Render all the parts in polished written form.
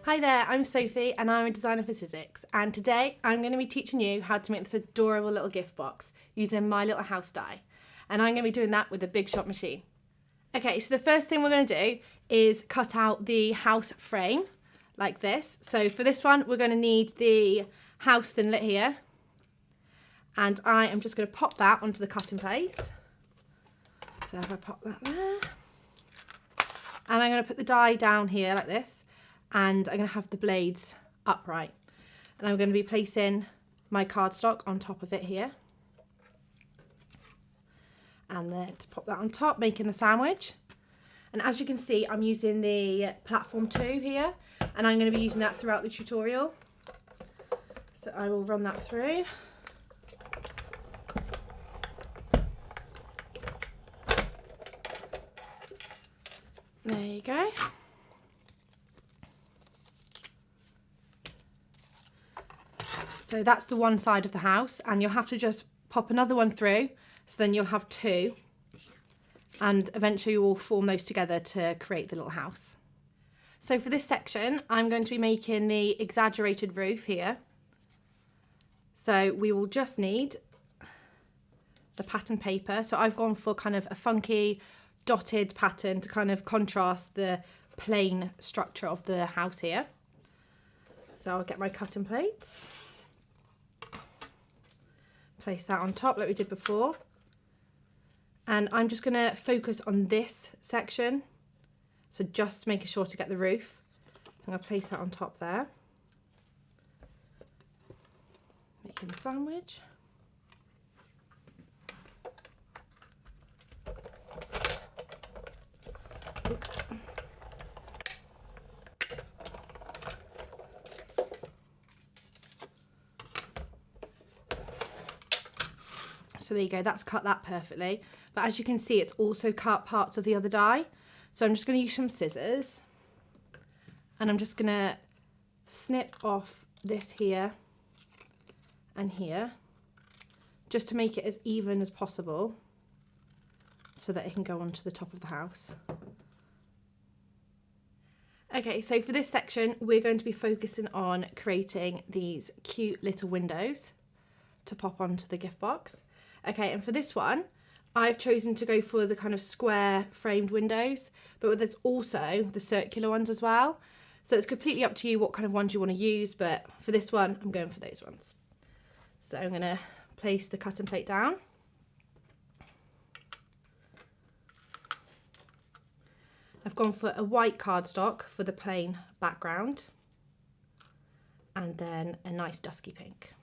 Hi there, I'm Sophie and I'm a designer for Sizzix, and today I'm going to be teaching you how to make this adorable little gift box using my little house die, and I'm going to be doing that with a Big Shot machine. Okay, so the first thing we're going to do is cut out the house frame like this. So for this one we're going to need the house thinlit here, and I am just going to pop that onto the cutting plate. So if I pop that there, and I'm going to put the die down here like this, and I'm going to have the blades upright, and I'm going to be placing my cardstock on top of it here, and then to pop that on top, making the sandwich. And as you can see, I'm using the platform 2 here, and I'm going to be using that throughout the tutorial, so I will run that through. There you go. So that's the one side of the house, and you'll have to just pop another one through, so then you'll have two, and eventually you will form those together to create the little house. So for this section, I'm going to be making the exaggerated roof here. So we will just need the pattern paper. So I've gone for kind of a funky dotted pattern to kind of contrast the plain structure of the house here. So I'll get my cutting plates, place that on top like we did before, and I'm just going to focus on this section, so just making sure to get the roof. So I'm going to place that on top there, making the sandwich. So there you go, that's cut that perfectly. But as you can see, it's also cut parts of the other die. So I'm just going to use some scissors, and I'm just going to snip off this here and here, just to make it as even as possible, so that it can go onto the top of the house. Okay, so for this section, we're going to be focusing on creating these cute little windows to pop onto the gift box. Okay, and for this one, I've chosen to go for the kind of square framed windows, but there's also the circular ones as well. So it's completely up to you what kind of ones you want to use, but for this one, I'm going for those ones. So I'm going to place the cutting plate down. I've gone for a white cardstock for the plain background, and then a nice dusky pink.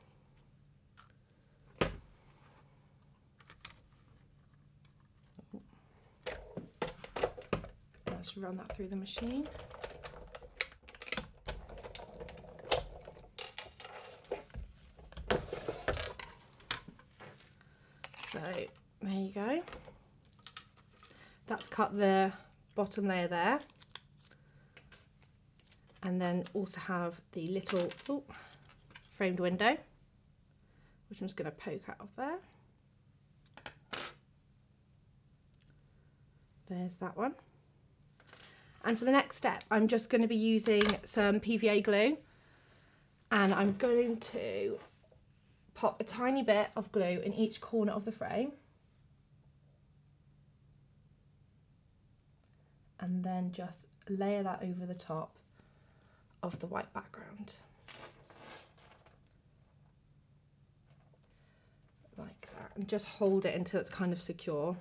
Let's run that through the machine. So there you go. That's cut the bottom layer there, and then also have the little framed window, which I'm just going to poke out of there. There's that one. And for the next step, I'm just going to be using some PVA glue, and I'm going to pop a tiny bit of glue in each corner of the frame, and then just layer that over the top of the white background. Like that, and just hold it until it's kind of secure.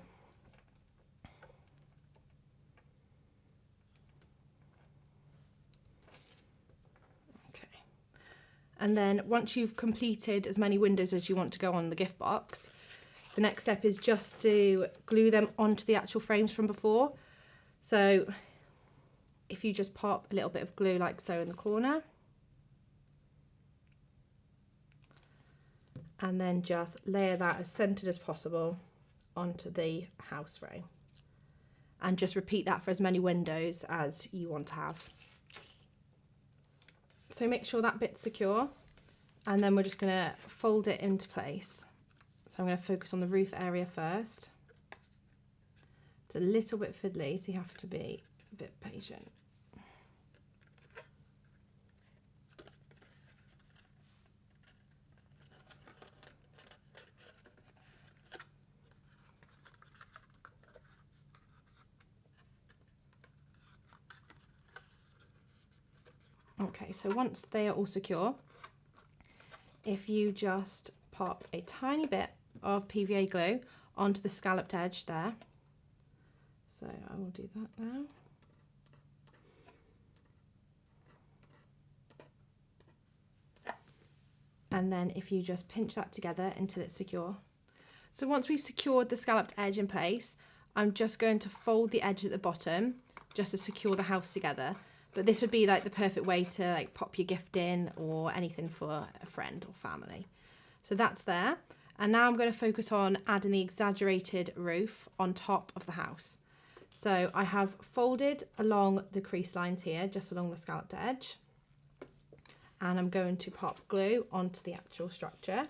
And then once you've completed as many windows as you want to go on the gift box, the next step is just to glue them onto the actual frames from before. So if you just pop a little bit of glue like so in the corner, and then just layer that as centered as possible onto the house frame, and just repeat that for as many windows as you want to have. So make sure that bit's secure, and then we're just going to fold it into place. So I'm going to focus on the roof area first. It's a little bit fiddly, so you have to be a bit patient. Okay, so once they are all secure, if you just pop a tiny bit of PVA glue onto the scalloped edge there. So I will do that now. And then if you just pinch that together until it's secure. So once we've secured the scalloped edge in place, I'm just going to fold the edge at the bottom just to secure the house together. But this would be like the perfect way to like pop your gift in or anything for a friend or family. So that's there. And now I'm going to focus on adding the exaggerated roof on top of the house. So I have folded along the crease lines here, just along the scalloped edge. And I'm going to pop glue onto the actual structure.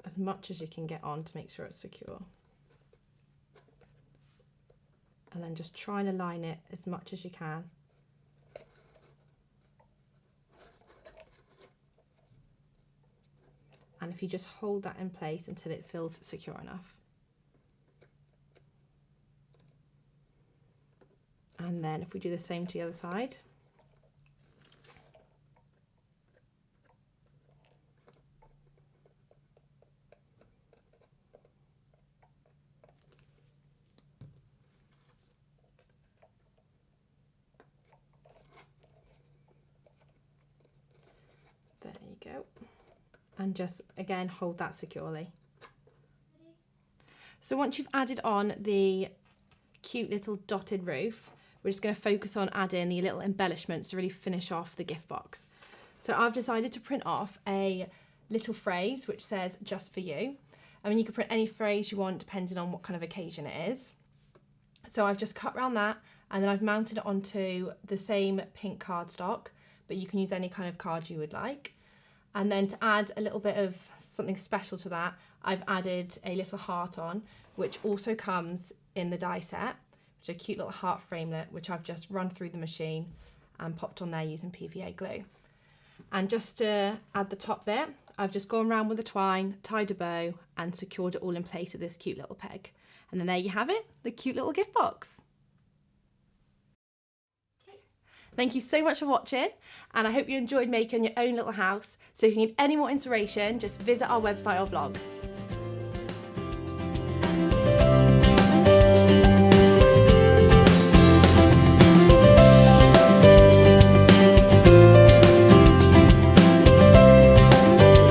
As much as you can get on to make sure it's secure. And then just try and align it as much as you can. And if you just hold that in place until it feels secure enough. And then if we do the same to the other side. There you go. And just again hold that securely. So once you've added on the cute little dotted roof, we're just going to focus on adding the little embellishments to really finish off the gift box. So I've decided to print off a little phrase which says "just for you." I mean, you can print any phrase you want depending on what kind of occasion it is. So I've just cut around that, and then I've mounted it onto the same pink cardstock, but you can use any kind of card you would like. And then to add a little bit of something special to that, I've added a little heart on, which also comes in the die set, which is a cute little heart framelit, which I've just run through the machine and popped on there using PVA glue. And just to add the top bit, I've just gone around with the twine, tied a bow, and secured it all in place with this cute little peg. And then there you have it, the cute little gift box. Thank you so much for watching, and I hope you enjoyed making your own little house. So if you need any more inspiration, just visit our website or blog.